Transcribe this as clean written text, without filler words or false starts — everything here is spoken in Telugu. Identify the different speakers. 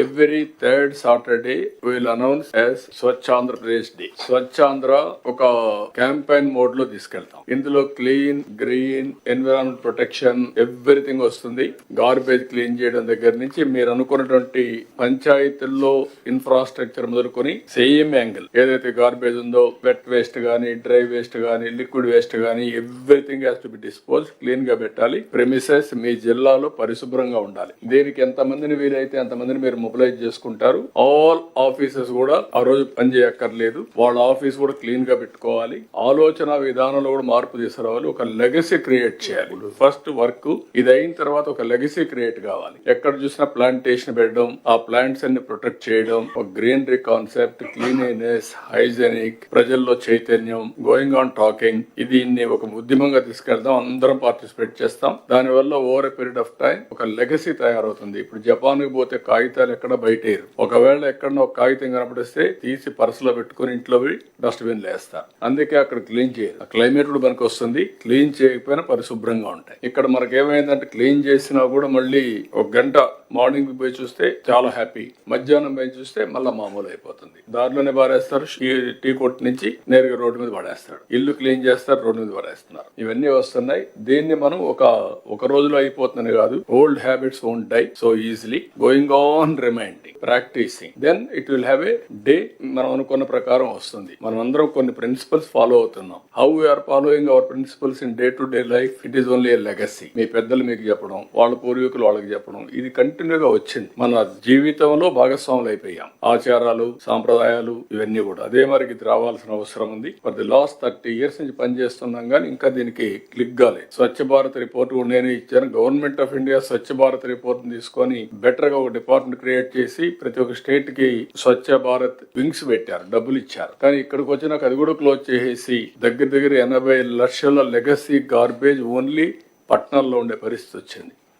Speaker 1: every third Saturday we will announce as Swachh Andhra Pradesh Day. Swachh Andhra ఒక క్యాంపెయిన్ మోడ్ లో తీసుకెళ్తాం. ఇందులో clean, green, environment protection everything వస్తుంది. గార్బేజ్ క్లీన్ చేయడం దగ్గర నుంచి మీరు అనుకున్నటువంటి పంచాయతీల్లో ఇన్ఫ్రాస్ట్రక్చర్ మొదలుకొని సేమ్ యాంగిల్ ఏదైతే గార్బేజ్ ఉందో వెట్ వేస్ట్ గానీ, డ్రై వేస్ట్ గానీ, లిక్విడ్ వేస్ట్ గానీ everything has to be dispose, clean గా పెట్టాలి. ప్రెమిసెస్ మీ జిల్లాలో పరిశుభ్రంగా ఉండాలి. దీనికి ఎంతమందిని వీలైతే అంతమందిని మీరు మొబిలైజ్ చేసుకుంటారు. ఆల్ ఆఫీసెస్ కూడా ఆ రోజు పని చేయక్కర్లేదు. వాళ్ళ ఆఫీస్ కూడా క్లీన్ గా పెట్టుకోవాలి. ఆలోచన విధానంలో కూడా మార్పు తీసుకురావాలి. ఒక లెగసీ క్రియేట్ చేయాలి. ఫస్ట్ వర్క్ ఇది అయిన తర్వాత ఒక లెగసీ క్రియేట్ కావాలి. ఎక్కడ చూసినా ప్లాంటేషన్ పెట్టడం, ఆ ప్లాంట్స్ అన్ని ప్రొటెక్ట్ చేయడం, ఒక గ్రీనరీ కాన్సెప్ట్, క్లీనినెస్, హైజెనిక్, ప్రజల్లో చైతన్యం, గోయింగ్ ఆన్ టాకింగ్, ఇది ఒక ఉద్యమంగా తీసుకెళ్దాం. అందరం పార్టిసిపేట్ చేస్తాం. దానివల్ల over a period of time ఒక లెగసీ తయారవుతుంది. ఇప్పుడు జపాన్ కి పోతే కాగితాలు ఎక్కడ బయటేరు. ఒకవేళ ఎక్కడన్నా ఒక కాగితం కనపడిస్తే తీసి పర్సులో పెట్టుకుని ఇంట్లో డస్ట్బిన్ వేస్తారు. అందుకే అక్కడ క్లీన్ చేయాలి. క్లైమేట్ కూడా మనకు వస్తుంది. క్లీన్ చేయకపోయినా పరిశుభ్రంగా ఉంటాయి. ఇక్కడ మనకి ఏమైందంటే క్లీన్ చేసినా కూడా మళ్ళీ ఒక గంట మార్నింగ్ పోయి చూస్తే చాలా హ్యాపీ, మధ్యాహ్నం పోయి చూస్తే మళ్ళీ మామూలు అయిపోతుంది. దారిలోనే పారేస్తారు. టీ కొట్టు నుంచి నేరుగా రోడ్డు మీద పడేస్తాడు. ఇల్లు క్లీన్ చేస్తారు, రోడ్డు మీద పడేస్తున్నారు. ఇవన్నీ వస్తున్నాయి. దీన్ని మనం ఒక రోజులో అయిపోతుంది కాదు. Old habits won't die so easily. Going on reminding, practicing, then it will have a day. మనం అనుకున్న ప్రకారం వస్తుంది. మనం అందరం కొన్ని ప్రిన్సిపల్స్ ఫాలో అవుతున్నాం. How we're following our principles in day to day life, it is only a legacy. మీ పెద్దలు మీకు చెప్పడం, వాళ్ళ పూర్వీకులు వాళ్ళకి చెప్పడం, ఇది కంటిన్యూగా వచ్చింది. మన జీవితంలో భాగస్వాములు అయిపోయాం. ఆచారాలు, సాంప్రదాయాలు ఇవన్నీ కూడా అదే మరికి ఇది రావాల్సిన అవసరం ఉంది. ఫర్ ది లాస్ట్ 30 years నుంచి పనిచేస్తున్నాం కానీ ఇంకా దీనికి క్లిక్ కాలేదు. స్వచ్ఛ భారత్ రిపోర్ట్ కూడా నేను ఇచ్చాను. Government of India Swachh Bharat report తీసుకొని బెటర్ గా ఒక డిపార్ట్మెంట్ క్రియేట్ చేసి ప్రతి ఒక్క స్టేట్ కి స్వచ్ఛ భారత్ వింగ్స్ పెట్టారు, డబ్బులు ఇచ్చారు. కానీ ఇక్కడికి వచ్చినాక అది కూడా క్లోజ్ చేసేసి దగ్గర 80 లక్షల లెగసీ గార్బేజ్ ఓన్లీ పట్టణాల్లో ఉండే పరిస్థితి వచ్చింది.